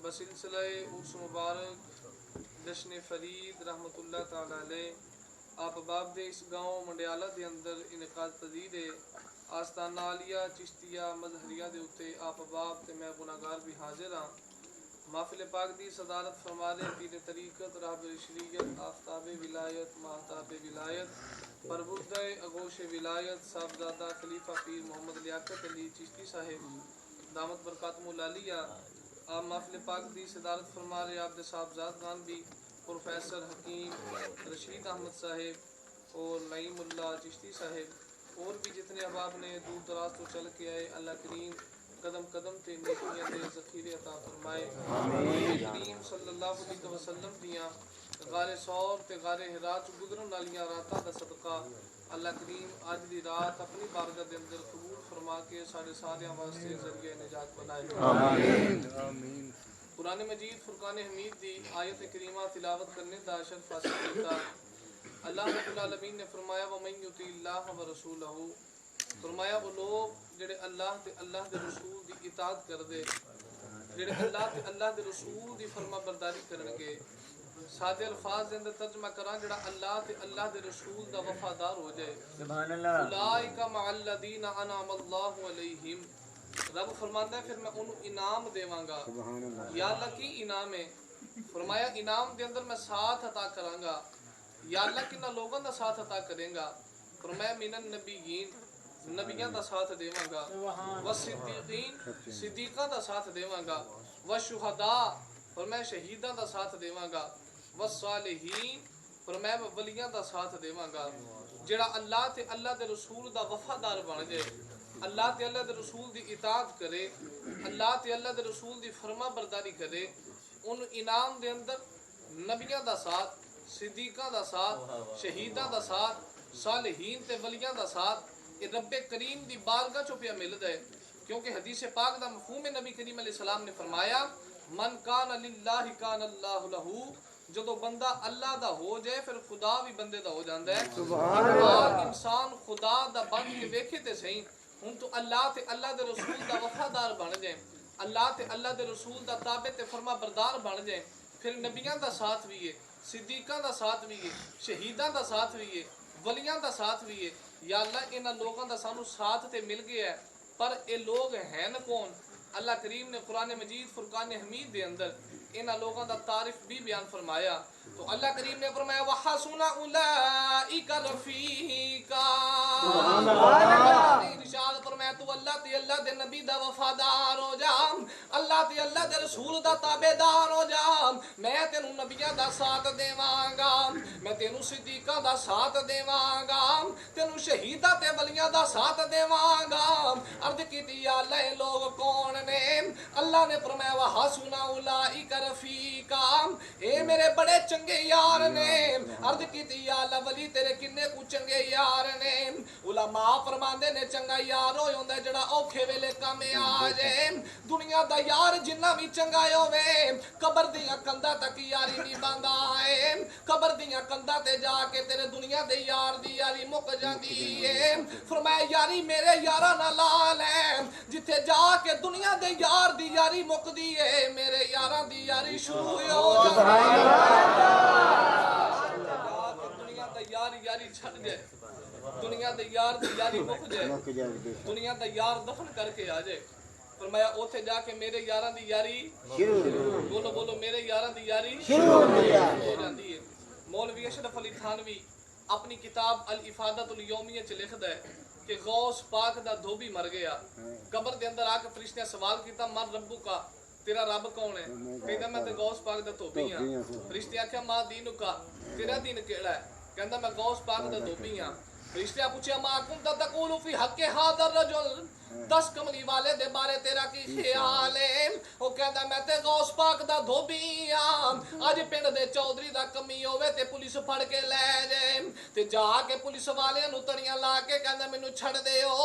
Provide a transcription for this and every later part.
बसिलसिला उर्स मुबारक जश्न फरीद रहमतुल्लाह तआला अलैह आप बाब दे इस गाँव मंडियाला के अंदर इनकाद पजीर है आस्ताना आलिया चिश्तिया मजहरिया के उत्ते आप बाब ते मैं गुनाहगार भी हाजिर हाँ। महफिल पाक दी सदारत फरमा रहे पीर तरीक़त राहबर शरीयत आफ्ताब विलायत महताब विलायत परबुर्द अगोश विलायत साहबजादा खलीफा पीर मोहम्मद लियाकत अली चिश्ती साहिब दामत बरकातुहुल आलिया आप महफिल पाक दी सदारत फरमा रहे आप साहबजादगान भी प्रोफेसर हकीम रशीद अहमद साहिब और नईमुल्ला चिश्ती साहिब और भी जितने अहबाब ने दूर दराज तो चल के आए अल्लाह करीम कदम कदम ते नेकियां दे ज़ख़ीरे अता फरमाए। करीम सल्लल्लाहु अलैहि वसल्लम दियां गारे सौर ते गारे हिरा च गुजरन वालियां रातां दा सदका अल्लाह करीम अज दी रात अपनी बारगाह दे अंदर कबूल फरमा के साडे सारियां वास्ते ज़रिया निजात बनाए। आमीन। कुरान मजीद फुरकान हमीद दी आयत करीमा तिलावत करने दा शर्फ हासिल कीता। अल्लाह रब्बुल आलमीन ने फरमाया व मन युतिल्लाह व रसूलहू फरमाया वो लोग जेड़े अल्लाह ते अल्लाह दे रसूल दी इताअत करदे जेड़े अल्लाह ते अल्लाह दे रसूल दी फरमा बरदारी करनगे सादे अल्फाज दे अंदर तर्जमा करां जेड़ा अल्लाह ते अल्लाह दे रसूल दा वफादार हो जाए सुभान अल्लाह उलाइका मअल्लज़ीना अनअमा अल्लाहु अलैहिम रब फरमांदा है फिर मैं उन्हें इनाम देवांगा। सुभान अल्लाह या अल्लाह की इनाम है फरमाया इनाम दे अंदर मैं साथ अता करांगा या अल्लाह किन्ना लोगों दा साथ अता करेगा फरमाया मिनन नबीयीन नबियां दा साथ देवांगा व सिद्दीकीन सिद्दीकां दा साथ देवांगा व शुहदा फरमाया शहीदां दा साथ देवांगा व सालिहीन फरमाया वलियां दा साथ देवांगा। जेड़ा अल्लाह ते अल्लाह दे रसूल दा वफादार बन जाए अल्लाह ते अल्लाह दे रसूल दी इताअत करे अल्लाह ते अल्लाह दे रसूल दी फरमा बरदारी करे उन इनाम दे अंदर नबियां दा साथ सिद्दीकां दा साथ शहीदां दा साथ सालिहीन ते वलियां दा साथ ये रब्बे करीम दी बारगाह चो पिया मिलदा है क्योंकि हदीस पाक दा मफहूम है नबी करीम अलैहि सलाम ने फरमाया मन कान लिल्लाहि कान अल्लाहु लहू जो बंदा अल्लाह दा हो जाए फिर खुदा भी बंदे दा हो जाता है। सुभान अल्लाह इंसान खुदा दा बन के वेखे ते सही हुन तो अल्लाह ते अल्लाह दे रसूल दा वफादार बन जाए अल्लाह ते अल्लाह दे रसूल दा ताबे ते फरमा बरदार बन जाए फिर नबियां दा साथ भी है सिद्दीकां दा साथ भी है शहीदां दा साथ भी है वलियां दा साथ भी है। या अल्लाह इन्हां लोगों दा सानू साथ ते मिल गया है पर ये लोग हैं न कौन अल्लाह करीम ने कुरान मजीद फुरकान हमीद दे अंदर इन्हां लोगों दा तारीफ भी बयान फरमाया तो अल्लाह करीम ने फरमाया वहसुना उलाइका रफीका सुभान अल्लाह इरशाद फरमाया तू अल्लाह दे नबी दा वफादार हो जा अल्लाह ते अल्लाह दे रसूल दा ताबेदार हो जा मैं तेनू नबियां दा साथ देवांगा मैं तेनू सिद्दीकां दा साथ देवांगा तेनू शहीदां ते वलियां दा साथ देवांगा। अर्ज कीती या अल्लाह लोग कौन ने अल्लाह ने फरमाया वहसुना उलाइका रफीका ए मेरे बड़े चंगे यार ने। अर्ज कीती या अल्लाह वली तेरे किन्ने कु चंगे यार ने उलमा फरमांदे ने चंगा यार होय हुंदा जेड़ा औखे वेले काम आ जाए दुनिया दा यार जिन्ना भी चंगा होवे कबर दियां कंधां तक यारी नहीं बांदा है कबर दियां कंधां ते जाके तेरे दुनिया दे यार दी यारी मुक जांदी है। फरमाया यारी मेरे यारा नाल लाल है जिथे जाके दुनिया दे यार दी यारी मुकदी है मेरे यारां दी यारी शुरू हो सुभान अल्लाह दुनिया दा यार यारी छड़ जाए दुनिया दे यार दी यारी मुक जाए दुनिया दा यार दफन करके आ जाए फरमाया ओथे जाके मेरे यारां दी यारी बोलो बोलो मेरे यारां दी यारी शुरू हो जाती है। मौलवी अशरफ अली थानवी अपनी किताब अल इफादतुल यौमिया च लिखदा है कि गौस पाक दा धोबी मर गया कब्र दे अंदर आके फरिश्ते सवाल कीता मन रब्बू का तेरा रब कौन है कहंदा मैं ते गौस पाक दा धोबी हां। फरिश्ते आख्या मा दीनु का तेरा दीन केड़ा है कहंदा मैं गौस पाक दा धोबी हां। फरिश्ते पूछया मा कुंता तकूलु फी हक़ हादर रजुल 10 कमली वाले दे बारे तेरा की ख्याल है ओ कहंदा मैं ते गौस पाक दा धोबी हां अज पिंड दे चौधरी दा कमी होवे ते पुलिस फड़ के ले जाए ते जाके पुलिस वाले नु तड़ियां ला के कहंदा मेनू छड़ देओ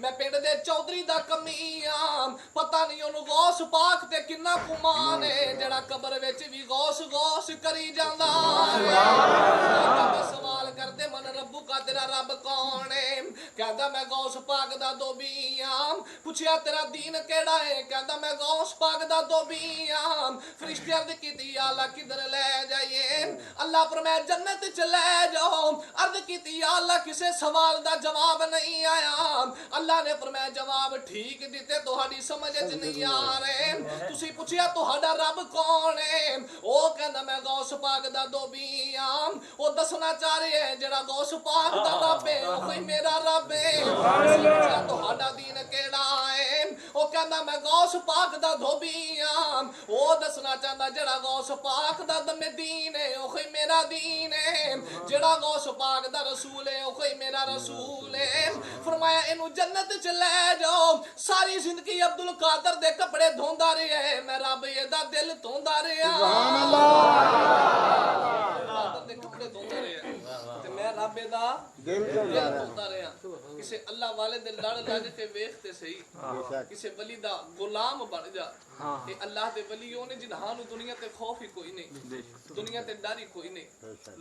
मैं पिंड दे चौधरी दा कमी हां पता नहीं ओनु गौस पाक ते किन्ना गुमान है जेड़ा कब्र विच भी गौस गौस करी जांदा। सुभान अल्लाह सवाल करदे मन रब्बू का तेरा रब कौन है? कहता मैं गौस पाक दा धोबियां। पूछया तेरा दीन केड़ा है? कहता मैं गौस पाक दा धोबियां। फरिश्ते अर्ज कीती या अल्लाह किधर ले जाइए? अल्लाह फरमाया जन्नत च ले जाओ। अर्ज कीती या अल्लाह किसे सवाल दा जवाब नहीं आया। अल्लाह ने फरमाया जवाब ठीक दिते, तुहाडी समझ च नहीं आ रहे। तुसी पूछया तुहाडा रब कौन है? ओ कहंदा मैं गौस पाक दा धोबियां। ओ दसना चाह रहे है जेड़ा गौस पाक दा रब है ओ कोई मेरा रब है। पूछया तुहाडा दीन केड़ा है? ओ कहंदा मैं गौस पाक दा धोबियां। ओ दसना चाहंदा जेड़ा गौस पाक दा दीन है ओ कोई मेरा दीन है। जेड़ा गौस पाक दा रसूल है ओ कोई मेरा रसूल है। फरमाया इनू जन्नत च ले जाओ। सारी जिंदगी अब्दुल कादर दे कपड़े धोंदा रहा, मैं रब एदा दिल धोंदा रहा। सुभान अल्लाह। कादर दे कपड़े धोंदा रहा ते मैं रब एदा दिल धोंदा रहा। किसे अल्लाह वाले दे लड़ लग के वेखते सही, किसे वली दा गुलाम बन जा। ये अल्लाह दे वली ने जिन्हां नू दुनिया ते खौफ ही कोई नहीं, दुनिया ते डर ही कोई नहीं।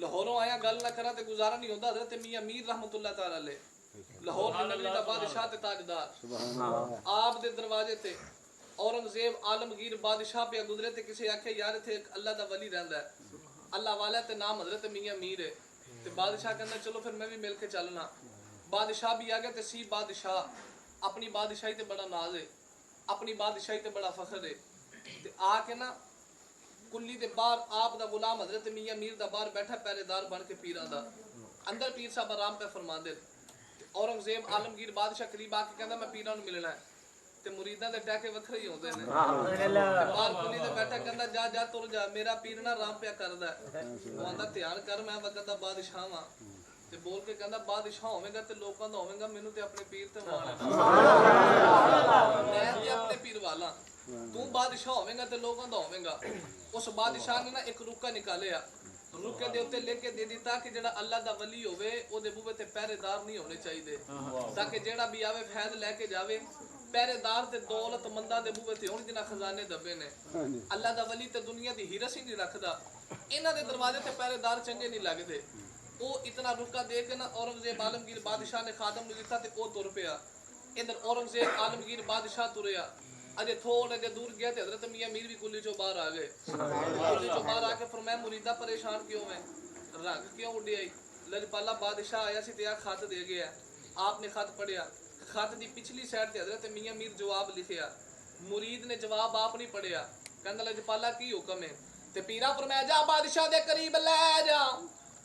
लाहौरों आया गल ना करा ते गुजारा नहीं होंदा। हज़रत मियां मीर रहमतुल्लाह तआला अलैह लाहौर दे नगरी दा बादशाह ते ताजदार आप दे दरवाजे ते औरंगजेब आलमगीर बादशाह पे गुजरे ते किसे आखे यार इथे एक अल्लाह दा वली रहंदा है, अल्लाह वाला ते नाम हज़रत मियां मीर है। ते बादशाह कहंदा चलो फिर मैं भी मिल के चलना। बादशाह भी आ गया ते सी बादशाह अपनी बादशाही ते बड़ा नाज है, अपनी बादशाही ते बड़ा फख्र है। ते आके ना कुल्ली दे बाहर आप दा गुलाम हज़रत मियां मीर दा बाहर बैठा पहरेदार बन के पीरां दा। अंदर पीर साहब आराम पे फरमांदे। औरंगजेब आलमगीर बादशाह करीब आके कहंदा मैं पीरां नू मिलना है ते मुरीदां दे टैके वखरे ही होंदे ने। बाहर कुल्ली दे बैठा कहंदा जा जा तुर जा, मेरा पीर ना आराम पे करदा है। वो आंदा ध्यान कर मैं वक्त दा बादशाह हां। ते बोल के कहंदा बादशाह होवेगा ते लोकां दा होवेगा, मैनू ते अपने पीर ते मान है। मैं ते अपने पीर वाला, तू बादशाह होवेगा ते लोकां दा होवेगा। उस बादशाह ने ना एक रुका निकालिया, रुके दे उत्ते लिख के दे दिता कि जेड़ा अल्लाह दा वली होवे ओदे बूहे ते पहरेदार नहीं होने चाहिए, ताकि जेड़ा भी आवे फैज लेके जावे। पहरेदार ते दौलतमंदा दे बूहे ते होण जिन्हां खजाने दबे ने। अल्लाह दा वली ते दुनिया दी हिरस ही नहीं रखदा, इन्हां दे दरवाजे ते पहरेदार चंगे नहीं लगदे। ओ इतना रुका दे के ना औरंगजेब आलमगीर बादशाह ने खादम नू दिता ते ओ तुर पिया। इधर औरंगजेब आलमगीर बादशाह तुरया, अजे थोड़े जे दूर गया ते हज़रत मियां मीर भी कुल्ली चो बाहर आ गए। कुल्ली चो बाहर आके फरमाया मुरीदा परेशान क्यों है, रंग क्यों उड़ी आई? लजपाला बादशाह आया सी ते आ खत दे गया। आपने खत पढ़िया, खत दी पिछली साइड ते हज़रत मियां मीर जवाब लिखिया। मुरीद ने जवाब आप नहीं पढ़िया, कहंदा लजपाला की हुक्म है? ते पीरा फरमाया जा बादशाह दे करीब ले जा।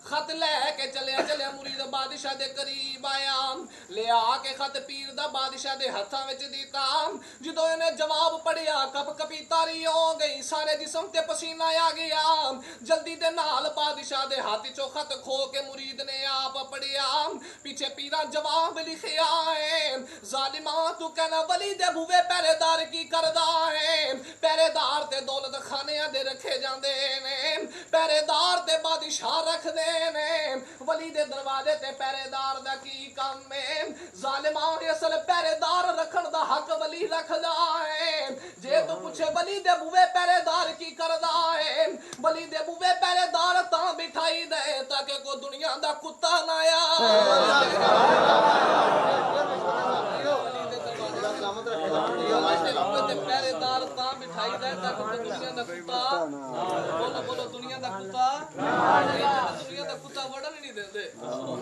खत लैके चलिया चलिया मुरीद बादशाह दे करीब आया, ले आके खत पीर दा बादशाह दे हत्थां विच दिता। जदों इन्हें जवाब पढ़िया कप कपी तारी हो गई, सारे जिस्म ते पसीना आ गया। जल्दी दे नाल बादशाह दे हाथ चो खत खो के मुरीद ने आप पढ़िया। पीछे पीरा जवाब लिखिया है, जालिमा तू कहना वली दे बूहे पहरेदार की करदा है? पहरेदार ते दौलत खानियां दे रखे जांदे ने, पहरेदार ते बादशाह रखदे ने, वली दे दरवाजे ते पहरेदार दा की काम है? जालिमा असल पहरेदार रखण दा हक वली रखदा है। जे तू पूछे वली दे बूहे पहरेदार की करदा है, वली दे बूहे पहरेदार तां बिठाई दे ताकि कोई दुनिया दा कुत्ता ना पहरेदार तां बिठाई दे ताकि कोई दुनिया दा कुत्ता, बोलो बोलो दुनिया दा कुत्ता, दुनिया दा कुत्ता वड़न नहीं देंदे।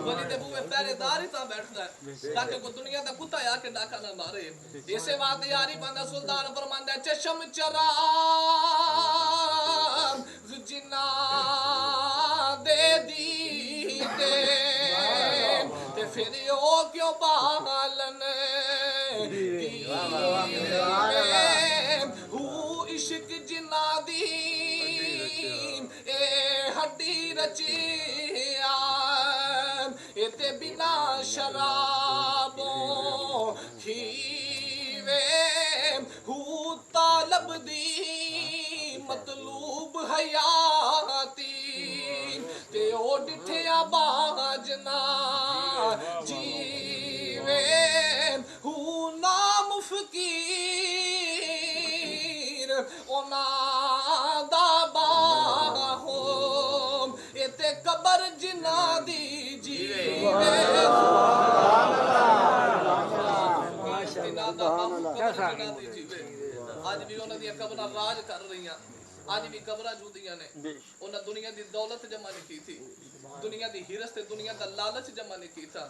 वली दे बूहे पहरेदार ही तां बैठदा है ताकि कोई दुनिया दा कुत्ता आके डाका ना मारे। इसे बात यारी बंदा सुल्तान फरमांदा चशम चरा जिन्ना दे दी ते फिर ओ क्यों बालन इश्क जिन्ना दी ए हड्डी रचिया ते बिना शराबों खीवे हू तालब दी मतलूब हयाती ते ओ डिठिया बाजना जीवे हू नाम फकीर ओना दा बाहो ते कबर जिना दी जी जीवे ਅੱਜ ਵੀ ਉਹਨਾਂ ਦੀਆਂ ਕਬਰਾਂ ਰਾਜ ਕਰ ਰਹੀਆਂ ਅੱਜ ਵੀ ਕਬਰਾਂ ਜੁਦੀਆਂ ਨੇ ਉਹਨਾਂ ਦੁਨੀਆ ਦੀ ਦੌਲਤ ਜਮਾ ਨਹੀਂ ਕੀਤੀ ਦੁਨੀਆ ਦੀ ਹਿਰਸ ਤੇ ਦੁਨੀਆ ਦਾ ਲਾਲਚ ਜਮਾ ਨਹੀਂ ਕੀਤਾ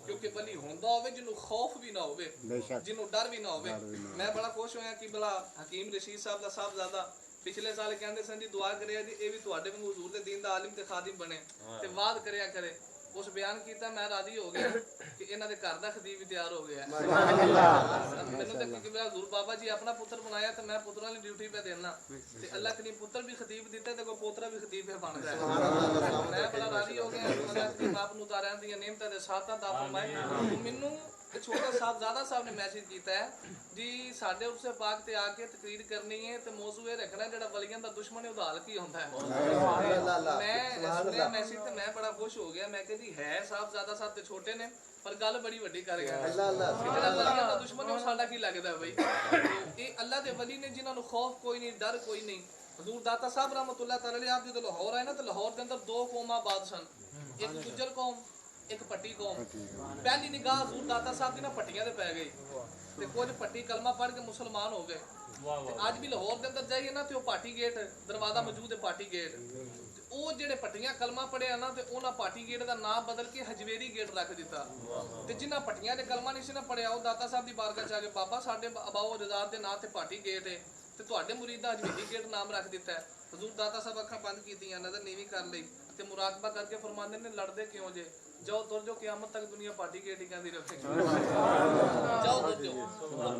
ਕਿਉਂਕਿ ਵਲੀ ਹੁੰਦਾ ਹੋਵੇ ਜਿਹਨੂੰ ਖੌਫ ਵੀ ਨਾ ਹੋਵੇ ਜਿਹਨੂੰ ਡਰ ਵੀ ਨਾ ਹੋਵੇ ਮੈਂ ਬੜਾ ਖੁਸ਼ ਹੋਇਆ ਕਿ ਬਲਾ ਹਕੀਮ ਰਸ਼ੀਦ ਸਾਹਿਬ ਦਾ ਸਾਹਿਬਜ਼ਾਦਾ ਪਿਛਲੇ ਸਾਲ ਕਹਿੰਦੇ ਸਨ ਜੀ ਦੁਆ ਕਰਿਆ ਜੀ ਇਹ ਵੀ ਤੁਹਾਡੇ ਵਾਂਗੂ ਹਜ਼ੂਰ ਦੇ ਦੀਨ ਦਾ ਆਲਿਮ ਤੇ ਖਾदिम ਬਣੇ ਤੇ ਵਾਅਦ ਕਰਿਆ ਕਰੇ ਉਸ ਬਿਆਨ ਕੀਤਾ ਮੈਂ ਰਾਜ਼ੀ ਹੋ ਗਿਆ ਕਿ ਇਹਨਾਂ ਦੇ ਘਰ ਦਾ ਖਤੀਬ ਵੀ ਤਿਆਰ ਹੋ ਗਿਆ ਮੈਨੂੰ ਤਾਂ ਕਿ ਮੇਰਾ ਹਜ਼ੂਰ ਬਾਬਾ ਜੀ ਆਪਣਾ ਪੁੱਤਰ ਬਣਾਇਆ ਤੇ ਮੈਂ ਪੁੱਤਰਾਂ ਦੀ ਡਿਊਟੀ ਪੇ ਦੇਣਾ ਤੇ ਅੱਲਾਹ ਕਰੀਮ ਪੁੱਤਰ ਵੀ ਖਤੀਬ ਦਿੱਤਾ ਤੇ ਕੋਈ ਪੋਤਰਾ ਵੀ ਖਤੀਬ ਬਣਦਾ ਹੈ ਮੈਂ ਬੜਾ ਰਾਜ਼ੀ ਹੋ ਗਿਆ ਅੱਲਾਹ ਕਰੀਮ ਆਪ ਨੂੰ ਤਾਰਿਆਂ ਦੀਆਂ ਨਿਮਤਾਂ ਦੇ ਸਾਥਾਂ ਦਾ ਫਰਮਾਏ ਮੈਨੂੰ छोटा साहबजादा साहब ने मैसेज किया है जी साडे उर्से पाक ते आके तकरीर करनी है ते मौजू ये रखना जेड़ा वलियां दा दुश्मन है उदा हाल की होंदा है मैं सुनया मैसेज ते मैं बड़ा खुश हो गया मैं कहा जी है साहबजादा साहब ते छोटे ने पर गल बड़ी वड्डी कर गया जेड़ा वलियां दा दुश्मन है ओ साडा की लगदा है भाई ये अल्लाह दे वली ने जिन्हां नु खौफ कोई नहीं डर कोई नहीं हजूर दाता साहब रहमतुल्लाह तआला आप जो लाहौर आए ना तो लाहौर के अंदर दो कौमां बाद सन एक गुज्जर कौम एक पट्टी कौम पहली निगाह हजूर दाता साहब दी ना पट्टियां ते पै गई ते कुछ पट्टी कलमा पढ़ के मुसलमान हो गए ते आज भी लाहौर दे अंदर जाइए ना ते ओ पाटी गेट दरवाजा मौजूद है पाटी गेट ते ओ जेड़े पट्टियां कलमा पढ़िया ना ते ओना पाटी गेट दा नाम बदल के हजवेरी गेट रख दिता ते जिन्हां पट्टियां दे कलमा नहीं सी ना पढ़िया ओ दाता साहब दी बारगाह च आके बाबा साडे अबाओ रजात दे नाम ते पाटी गेट है ते तुहाडे मुरीद दा हजवेरी गेट नाम रख दिता है हजूर दाता साहब अखां बंद कीतियां नजर नीवी कर लई ते मुराकबा करके फरमांदे ने लड़दे क्यों जे जाओ तुर जो क़यामत तक दुनिया पार्टी गेट ही कहती रखेगी जाओ तुर जो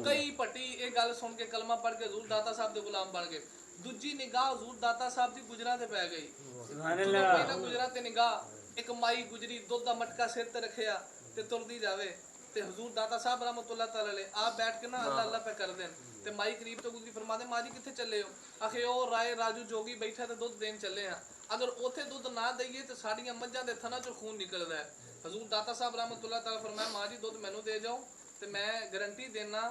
कई पट्टी ये गल सुन के कलमा पढ़ के हजूर दाता साहब दे गुलाम बन गए दूजी निगाह हजूर दाता साहब दी गुजरां ते पै गई पहला गुजरां ते निगाह एक माई गुजरी दुध दा मटका सिर ते रखिया ते तुरदी जावे ते हजूर दाता साहब रहमतुल्लाह तआला अलैह आप बैठ के ना अल्लाह अल्लाह पे कर देन ते माई करीब तो गुजरी फरमादे मां जी किथे चले हो आखे ओ राय राजू जोगी बैठा ते दुध देन चले हां अगर ओथे दुध ना दईए तो साड़ियां मज्जां दे थना चों खून निकलदा है हजूर दाता साहब रहमतुल्लाह तआला फरमाया मां जी दुध मैनू दे जाओ ते मैं गारंटी देना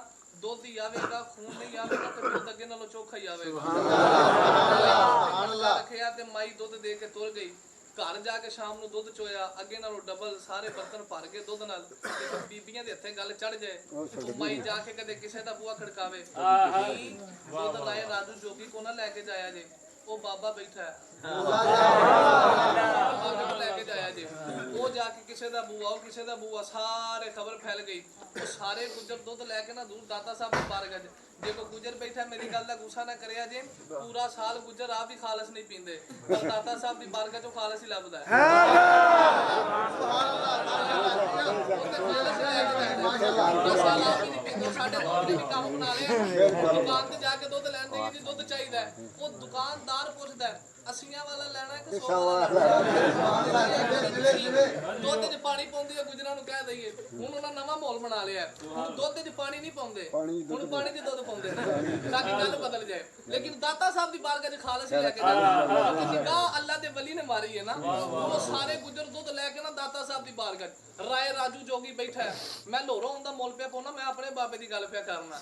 दुध ही आवेगा खून नहीं आवेगा तो दुध अगे नालों चोखा ही आवेगा सुभान अल्लाह रखिया ते माई दुध दे के तुर गई घर जाके शाम नूं दुध चोया अगे नालों डबल सारे बर्तन भर के दुध नाल ते बीबियां दे हत्थे गल चढ़ जाए माई जाके कदे किसे दा बूहा खड़कावे दुध लाए राजू जोगी को ना लेके जाया जे ओ बाबा बैठा है लेके जाया जे वो जाके किसे दा बूआ सारे खबर फैल गई वो सारे गुजर दुध लैके ना दूर दाता साहब दे बारगाह च जे कोई गुजर बैठा मेरी गल दा गुस्सा ना करिया जे पूरा साल गुजर आप भी खालस नहीं पींदे पर दाता साहब दी बारगाह चों खालस ही लभदा है दुकान ते जाके दुध लैंदे जी दुध चाहिदा वो दुकानदार पुछदा असियां वाला लेना है कि 100 वाला दुध च पानी पाउंदी है गुजरां नूं कह दईए हुण उन्हां नवां माहौल बना लिया हुण दुध च पानी नहीं पाउंदे हुण पानी च दुध पाउंदे ताकि गल बदल जाए लेकिन दाता साहब दी बारगाह च खालस ही लेके जांदे निगाह अल्लाह दे वली ने मारी है ना वो सारे गुजर दुध लेके ना दाता साहब दी बारगाह राय राजू जोगी बैठा है मैं लोहरों उंदा मोल पे पाउना मैं अपने बाबे दी गल पे करना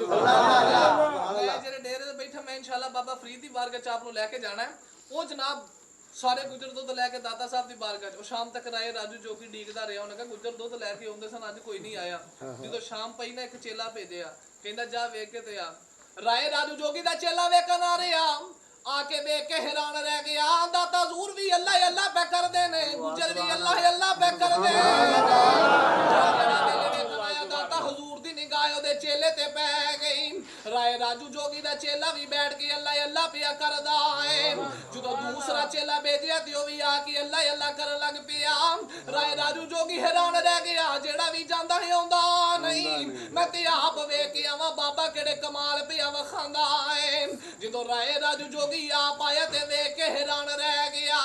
मैं जेरे डेरे ते बैठा मैं इंशाअल्लाह बाबा फरीद दी बारगाह च आप नूं लेके जाना है वो जनाब सारे गुजर दुध लैके दाता साहब दी बारगाह च शाम तक राय राजू जोगी डीकदा रहा उन्हें कहा गुजर दुध लैके आउंदे सन अज कोई नहीं आया जो शाम पई ना एक चेला भेजिया कहंदा जा वेख के ते आ राय राजू जोगी दा चेला वेखन आ रहा आके देख के हैरान रह गया दाता हजूर भी अल्लाह अल्लाह पे कर दे ने गुजर भी अल्लाह अल्लाह पे कर दे दाता हजूर दी निगाह ओदे चेले ते पै गई राय राजू जोगी दा चेला भी बैठ के अल्लाह अल्लाह पिया करदा है जो दूसरा चेला भेजिया ते ओ भी आके अल्लाह अल्लाह कर लग पिया राय राजू जोगी हैरान रह गया जेड़ा भी जांदा है आंदा नहीं मैं ते आप वेख के आवां बाबा केड़े कमाल पिया वखांदा है जो राय राजू जोगी आप आया ते देख के हैरान रह गया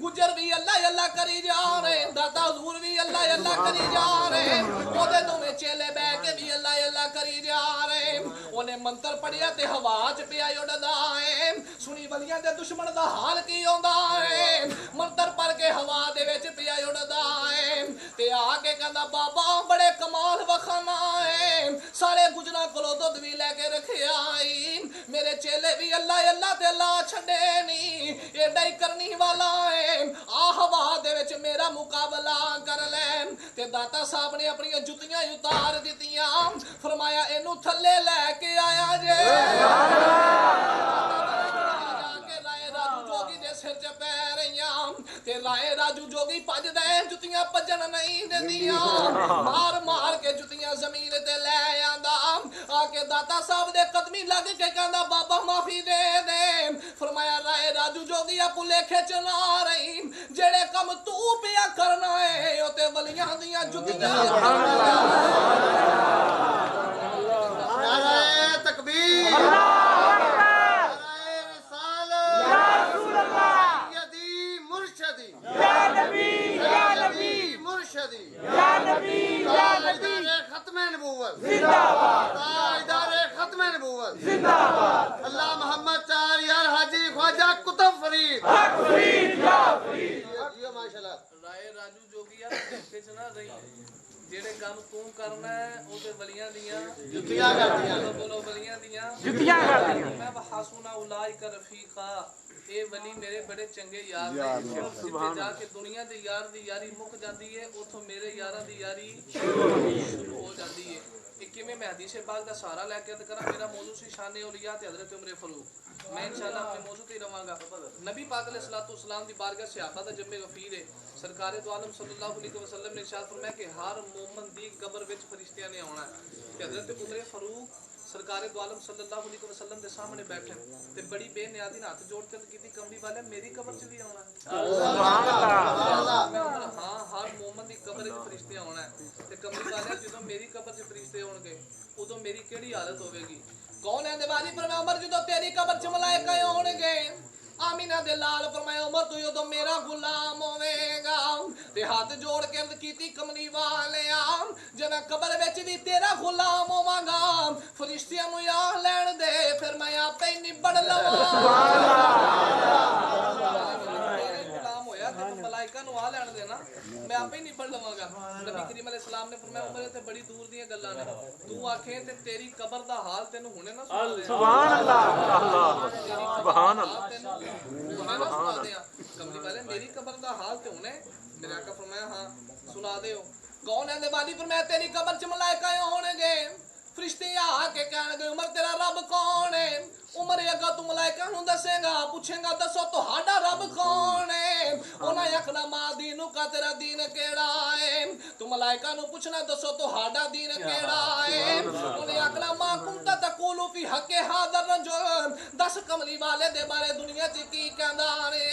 गुजर भी अल्लाह अल्लाह करी जा रहे दाता हजूर भी अल्लाह अल्लाह करी जा रहे ओदे दोवें चेले बैठ के भी अल्लाह अल्लाह करी जा रहे ओने मंत्र पढ़िया ते हवा च पिया उड़दा है सुनी वलियां दे दुश्मन दा हाल की होंदा है मंत्र पढ़ के हवा दे विच पिया उड़दा है ते आके कहंदा बाबा बड़े कमाल वखाना है सारे गुजरां कोलों दुध भी लेके रखिया आई मेरे चेले भी अल्लाह अल्लाह ते ला छड़े नहीं एडा ही करनी वाला है आ हवा दे विच मेरा मुकाबला कर ले ते दाता साहब ने अपनी जुतियां उतार दितियां फरमाया इनू थल्ले लैके आया जे सिर च पै रहियां ते राए राजू जोगी भजदे जुतियां भजन नहीं दिंदियां मार मार के जुतियां जमीन ते ले आंदा आके दाता साहब दे कदमी लग के कहंदा बाबा माफी दे दे फरमाया राए राजू जोगी आपू लेखे चला रही जेड़े कम तू पिया करना है ओ ते वलियां दियां जुतियां नारे तकबीर अल्लाह मोहम्मद चार यार हाजी ख्वाजा कुतुब फरीद माशाल्लाह राय राजू जोगी यार देखे च ना रही जेड़े काम तू करना है ओदे वलियां दियां जुतियां करदियां बोलो वलियां दियां जुतियां करदियां मैं वहासुना उलाइका रफीका ए वली मेरे बड़े चंगे यार ने जिथे जाके दुनिया दे यार दी यारी मुक जाती है उथों मेरे यारां दी यारी शुरू हो जाती है किवें मैं हदीस पाक दा सहारा लेके अर्ज करा मेरा मौजू सी शान औलिया ते हजरत उमर फारूक मैं इंशाअल्लाह अपने मौजू ते रवांगा नबी पाक अलैहिस्सलातु वस्सलाम दी बारगाह सहाबा दा जम्मे गफीर है सरकार दो आलम सल्लल्लाहु अलैहि वसल्लम ने इरशाद फरमाया कि हर मोमिन दी कब्र विच फरिश्तियां ने आउणा है ते हजरत उमर फारूक सरकार दो आलम सल्लल्लाहु अलैहि वसल्लम दे सामने बैठे ते बड़ी बेनियादी हाथ जोड़ के कीती कमली वाले मेरी कब्र च भी आउणा है सुभान अल्लाह हां हर मोमिन दी कब्र विच फरिश्ते आउणा है ते कमली वाले जदों मेरी कब्र च फरिश्ते आउणगे उदों मेरी केड़ी हालत होवेगी कौन है दिवाली पर मैं उमर जदों तेरी कब्र च मलाइका आउणगे आमीना दे लाल फरमाया उमर तू उदों मेरा गुलाम होवेगा ते हाथ जोड़ के अर्ज कीती कमली वालिया जे मैं कब्र विच भी तेरा गुलाम होवांगा फरिश्तियां नु आ लैण दे फिर मैं आपे ही निबड़ लवां सुभान अल्लाह होया ते मलाइका नु आ लैण देना मैं आपे ही निबड़ लवांगा नबी करीम अलैहि सलाम ने फरमाया उमर ते बड़ी दूर दी गल्लां ने तू आखे ते तेरी कब्र दा हाल तैनू हुणे ना सुभान अल्लाह अल्लाह सुभान अल्लाह कमली वाले मेरी कब्र दा हाल ते हुणे मेरे आका फरमाया हां सुना दे कौन है दिवाली पर मैं तेरी कब्र च मलाइका होणगे फरिश्ते आके कहणगे उमर तेरा रब कौन है उमर अगा तू मलाइका नु दसेगा पूछेगा दसो तुहाडा रब कौन है उन्हें आखना मां दीनू का तेरा दीन केड़ा है तू मलाइका नु पूछना दसो तुहाडा दीन केड़ा है उन्हें आखना मां कुंता तकूलु फी हक हादर रजुल दस कमली वाले दे बारे दुनिया च की कहंदा रे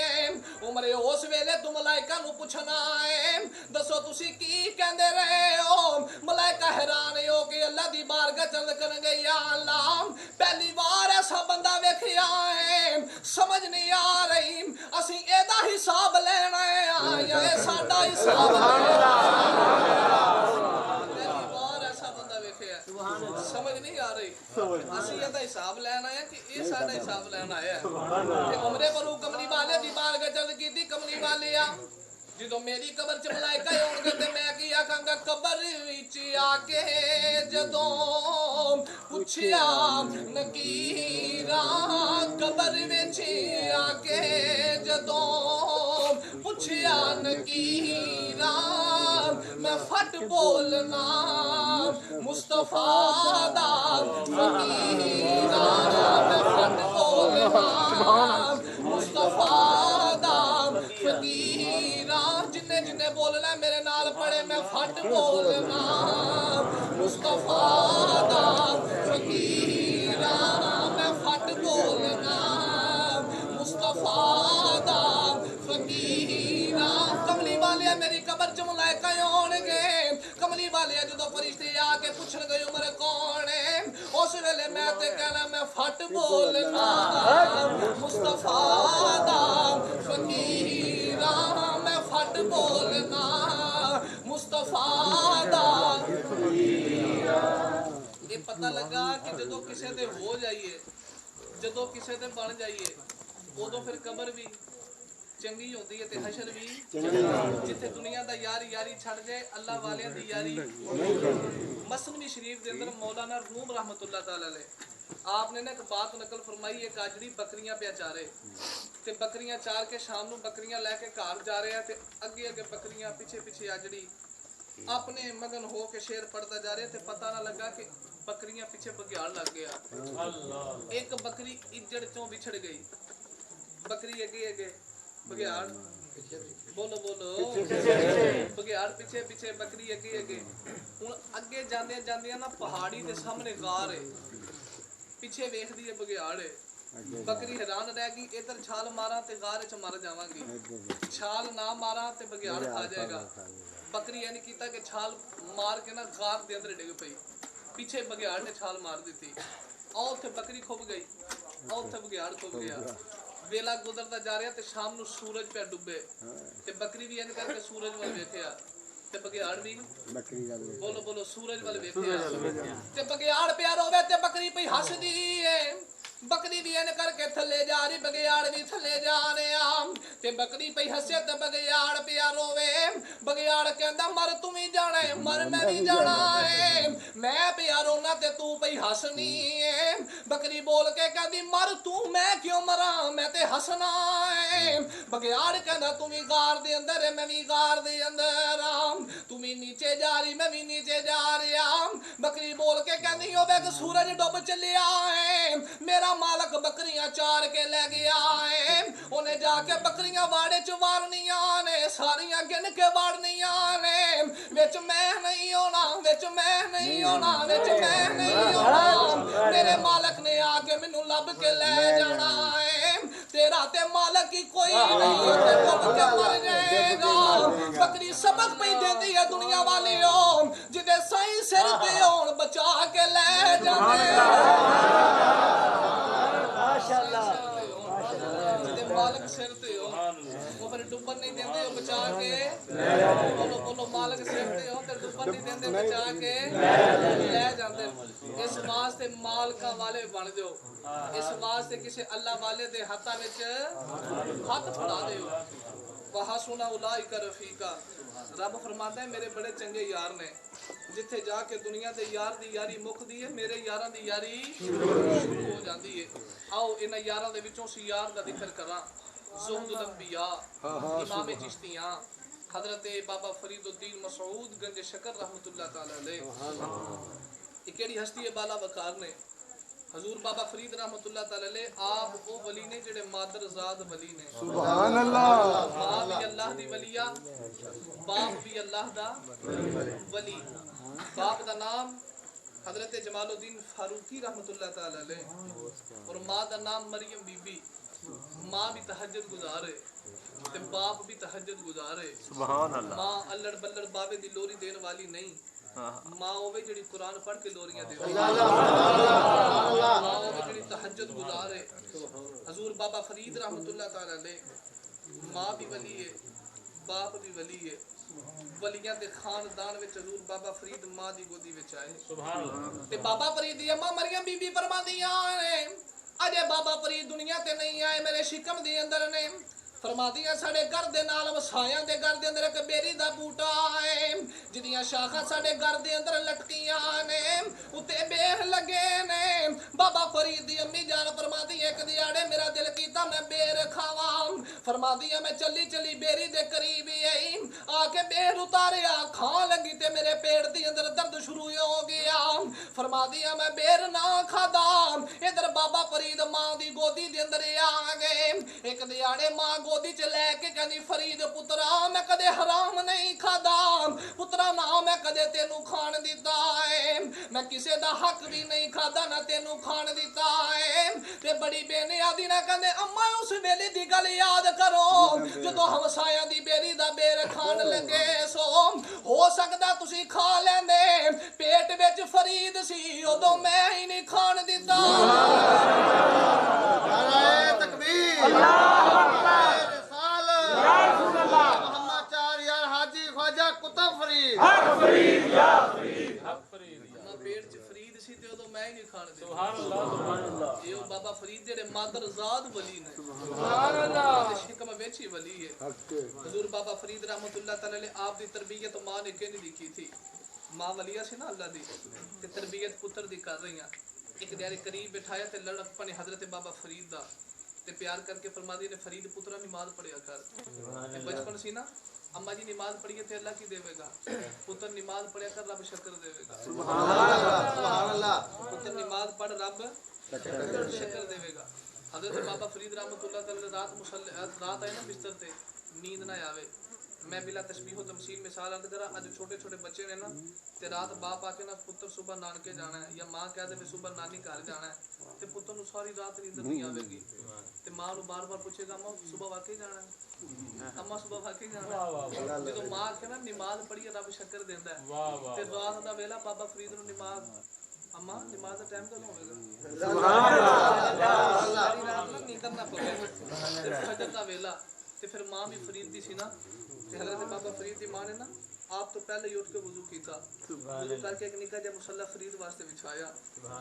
उमर उस वेले तू मलाइका नु पूछना है दसो तुसी की कहंदे रहे हो मलाइका हैरान हो के अल्लाह दी बारगाह चल करनगे या अल्लाह पहली बार ऐसा बंदा वेखिया है समझ नहीं आ रही असी एदा हिसाब लेना है आया है साडा हिसाब पहली बार ऐसा बंदा वेखिया समझ नहीं आ रही असी एदा हिसाब लेना है कि ये साडा हिसाब लेना है ते उमरे पर कमली वाले दी बारगाह चल कीती कमली वालिया जो मेरी कब्र च मलाइका होणगे ते मैं की आखांगा कब्र विच आके जदों पुछया नकीरा कब्र विच आके जदों पुछया नकीरा मैं फट बोलना मुस्तफा दा फकीरा मैं फट बोलना मुस्तफा दा फकीरा जिन्ने जिन्ने बोलना मेरे नाल पड़े मैं फट बोलना मुस्तफा दा फकीरा मैं फट बोलना मुस्तफा दा फकीरा कमली वाले मेरी कब्र च मलाइका होणगे कमली वाले जो फरिश्ते आके पुछण गए उमर कौन है उस वेले मैं ते कहना मैं फट बोलना मुस्तफा दा फकीरा मैं फट बोलना मुस्तफा दा ये पता लगा कि जदों किसे दे हो जाइए जदों किसे दे बन जाइए उदों फिर कब्र भी चंगी होती है ते हशर भी जिथे दुनिया दा यारी यारी छड़ जाए अल्लाह वालियां दी यारी मसनवी शरीफ दे अंदर मौलाना रूम रहमतुल्लाह तआला अलैह आपने ना एक बात नकल फरमाई एक आजड़ी बकरियां पे चारे ते बकरियां चार के शाम नू बकरियां लेके घर जा रहे हैं ते अगे अगे बकरियां पीछे पीछे आजड़ी अपने मगन हो के शेर पढ़ता जा रहे थे, पता ना लगा कि बकरियां पीछे बघियाड़ लग गया। एक बकरी इज्जड़ चों बिछड़ गई, बकरी अगे अगे बघियाड़ बोलो बोलो बघियाड़ पीछे पीछे बकरी अगे अगे। हुण अगे जांदे जांदे ना पहाड़ी दे सामने गार है, पीछे वेखदी है बघियाड़ है। बकरी हैरान रह गई, इधर छाल मारा ते गार च मर जावांगी, छाल ना मारा ते बघियाड़ खा जाएगा। बकरी यानी कीता कि छाल मार के ना गार दे अंदर डिग पई, पीछे बघियाड़ ने छाल मार दी थी और उत्थे बकरी खुब गई और उत्थे बघियाड़ खुब गया। वेला गुजरता जा रहा ते शाम नू सूरज पे डुबे ते बकरी भी यानी करके सूरज वाल वेखिया ते बघियाड़ भी बोलो बोलो सूरज वाल वेखिया ते बघियाड़ पे रोवे ते बकरी पे हसदी है। बकरी भी एन करके थले जा रही, बघियाड़ भी थले जा रहे आम ते बकरी पे हसे ते बघियाड़ पे रोवे। बघियाड़ कहंदा मर तू भी जाना है, मर मैं भी जाना है, मैं पे रोना ते तू पे हसनी है। बकरी बोल के कहंदी मर तू मैं क्यों मरा, मैं ते हसना है। बघियाड़ कहंदा तू भी गार दे अंदर है, मैं भी गार दे अंदर आम, तू भी नीचे जा रही मैं भी नीचे जा रहा। बकरी बोल के कहंदी ओ बेग सूरज डुब चलिया है, मेरा मालक बकरियां चार के ले गया है। उन्हें जाके बकरियां वाड़े च वारनियां ने, सारियां गिन के वारनियां ने, विच मैं नहीं होना, विच मैं नहीं होना, विच मैं नहीं होना। मेरे मालक ने आके मैनू लब के ले जाना है, तेरा ते मालक ही कोई नहीं, ते डुब के मर जाएगा। बकरी सबक पई देती है दुनिया वालियों, जिदे सही सिर ते होण बचा के ले जांदे मालक सिर ते हो वो फिर डुबन नहीं देंदे, बचा के बोलो बोलो मालक सिर ते हो ते डुबन नहीं देंदे, बचा के ले जांदे। इस वास्ते मालका वाले बन जाओ, इस वास्ते किसी अल्लाह वाले दे हाथां विच हाथ फड़ा दिओ। वहसुना उलाइका रफीका, रब फरमाता है मेरे बड़े चंगे यार ने, जिथे जाके दुनिया दे यार दी यारी मुकदी है, मेरे यारां दी यारी शुरू हो जाती है। आओ इन्हां यारां दे विचों सी यार दा जिक्र करां। ज़ुहदुल अंबिया इमाम चिश्तियां हजरत बाबा फरीदुद्दीन मसऊद गंज शकर रहमतुल्लाह तआला अलैह। केड़ी हस्ती है बाला वकार ने, हजूर बाबा फरीद रहमतुल्लाह तआला अलैह आप वो वली ने जेड़े मादरजाद वली ने। सुभान अल्लाह। मां भी अल्लाह दी वलिया, बाप भी अल्लाह दा वली। बाप दा नाम हजरत जमालुद्दीन फारूकी रहमतुल्लाह तआला अलैह और मां दा नाम मरियम बीबी। मां भी तहज्जुद गुजार है ते बाप भी तहज्जुद गुजार है। सुभान अल्लाह। मां अल्लड़ बल्लड़ बाबे दी लोरी देने वाली नहीं, मां होवे जेड़ी कुरान पढ़ के लोरियां दे, मां होवे जेड़ी तहज्जुद गुजार है। हजूर बाबा फरीद रहमतुल्लाह तआला अलैह मां भी वली है, बाप भी वली है। वलियां दे खानदान विच हजूर बाबा फरीद मां दी गोदी विच आए। सुभान अल्लाह। ते बाबा फरीद दी अम्मा मरियम बीबी फरमांदियां ने अजे बाबा फरीद दुनिया ते नहीं आए, मेरे शिकम दे अंदर ने। फरमादियां साडे घर दे नाल वसायां दे घर दे अंदर एक बेरी दा बूटा है, जिदियां शाखां साडे घर दे अंदर लटकियां ने, उत्ते बेर लगे ने। बाबा फरीद दी अम्मी जान फरमादियां एक दिहाड़े मेरा दिल कीता मैं बेर खावां। फरमादियां मैं चली चली बेरी दे करीब आई, आके बेर उतारिया खान लगी ते मेरे पेट दे अंदर दर्द शुरू हो गया। फरमादियां मैं बेर ना खादा, इधर बाबा फरीद मां दी गोदी दे अंदर आ गए। एक दिहाड़े मां गोदी च लैके कहनी फरीद पुत्रा मैं कदे हराम नहीं खादा, पुत्रा ना मैं कदे तेनू खान दिता है, मैं किसे दा हक भी नहीं खादा ना तेनू खान दिता है। ते बड़ी बेनियादी ना कहंदे अम्मा उस वेले दी गल याद करो जदों हमसाया दी बेरी दा बेर खान लगे सो, हो सकदा तुसी खा लेंदे, पेट विच फरीद सी उदों मैं ही नहीं खान दिता। नारे तकबीर, अल्लाह अकबर, बाबा फरीद जेड़े मादरजाद वली ने, सुभान अल्लाह, शिकम वेची वली है। हुजूर बाबा फरीद रहमतुल्लाह तआला अलैह आप दी तरबियत मां ने केनी दिखी थी। मां वलिया सी ना अल्लाह दी ते तरबियत पुत्र दी कर रही हैं। एक दिहाड़े करीब बिठाया ते लड़क पने हजरत बाबा फरीद दा ते प्यार करके फरमादी ने फरीद पुत्रा नमाज पढ़िया कर। बचपन सी ना अम्मा जी नमाज पढ़िए थे अल्लाह की देवेगा, पुत्र नमाज पढ़िया कर रब शक्कर देवेगा। सुभान अल्लाह। पुत्र नमाज पढ़ रब शक्कर देवेगा। हजरत बाबा फरीद रहमतुल्लाह तआला रात आए ना बिस्तर ते नींद ना आवे, मैं बिला तशबीह तमसील मिसाल अर्ज करा, अज छोटे छोटे बच्चे ने ना ते रात बाप आके ना पुत्र सुबह नानके जाना है या मां कह दे सुबह नानी घर जाना है, ते पुत्र नु सारी रात नींद नहीं आवेगी, ते मां नु बार बार पूछेगा अम्मा सुबह वाकई जाना है, अम्मा सुबह वाकई जाना है। जो मां के ना नमाज पढ़िए रब शक्कर देंदा है, ते रात दा वेला बाबा फरीद नु नमाज अम्मा नमाज दा टाइम कदों होवेगा, सुभान अल्लाह, सारी रात ना नींद ना पवे, ते फजर दा वेला ते फिर मां भी फरीद दी सी ना, ते हजरत बाबा फरीद दी मां ने ना आप तो पहले ही उठ के वुजू कीता, वुजू करके एक निक्का जिहा मुसल्ला फरीद वास्ते बिछाया,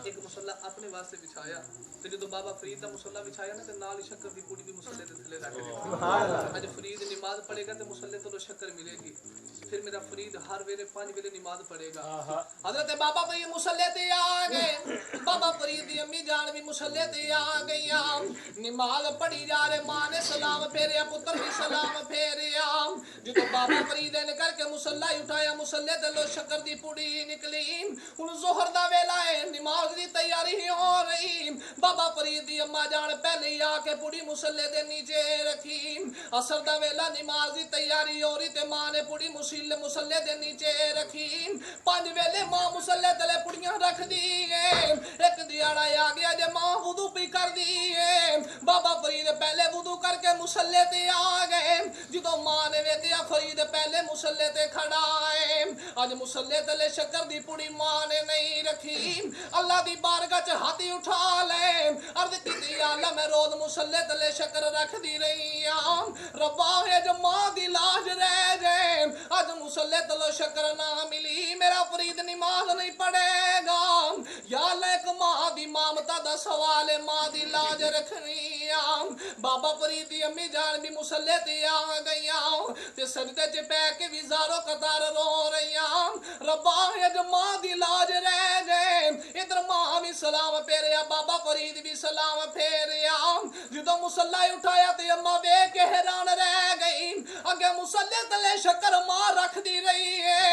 एक मुसल्ला अपने वास्ते बिछाया, ते जो बाबा फरीद दा मुसल्ला बिछाया ना ते नाल ही शक्कर दी कुड़ी भी मुसल्ले दे थले रख दी। अज फरीद नमाज पढ़ेगा ते मुसल्ले तो शक्कर मिलेगी, फिर मेरा फरीद हर वेले 5 वेले नमाज पढ़ेगा। हजरत बाबा फरीद मुसल्ले ते आ गए, बाबा फरीद दी अम्मी जान भी मुसल्ले ते आ गईया, नमाज पढ़ी जा रहे, मां ने सलाम फेरिया, पुत्र भी सलाम फेरिया, जो बाबा फरीद ने करके मुसल्ला उठाया, मुसल्ले ते लो शक्कर दी पुड़ी निकली, हुन जोहर दा वेला है, नमाज दी तैयारी हो रही, बाबा फरीद दी अम्मा जान पहले ही आके पुड़ी मुसल्ले दे नीचे रखी, असर दा वेला नमाज दी तैयारी हो रही, ते मां ने पुड़ी मुसल्ले दे नीचे रखी, 5 वेले मां मुसल्ले तले पुड़ियां रख दी है, एक दिहाड़ा आ गया जे मां वुदू भी कर दी है, बाबा फरीद पहले वुदू करके मुसल्ले ते आ गए, जो मां ने वेखिया फरीद पहले मुसल्ले ते खड़ा है, अज मुसल्ले तले शक्कर दी पुड़ी मां ने नहीं रखी, अल्लाह दी बारगाह च हाथ उठा ले, अर्ज कीती अल्लाह मैं रोज मुसल्ले तले शक्कर रख दी रही हां, रब्बा है जो मां दी लाज रह जाए, आज मुसल्ले तले शक्कर ना मिली, मेरा फरीद नमाज नहीं पढ़ेगा, या अल्लाह एक मां दी ममता दा सवाल है, मां दी लाज रखनी हां। बाबा फरीद दी अम्मी जान भी मुसल्ले ते आ गईया, ते सजदे च पै के भी ज़ारो कतार रो रहीया, रब्बा है जो मां दी लाज रह जाए, इधर मां भी सलाम फेरिया, बाबा फरीद भी सलाम फेरिया, जो मुसल्ला उठाया ते अम्मा वेख के हैरान रह गई, अगे मुसल्ले तले शक्कर मां रख दी रही है,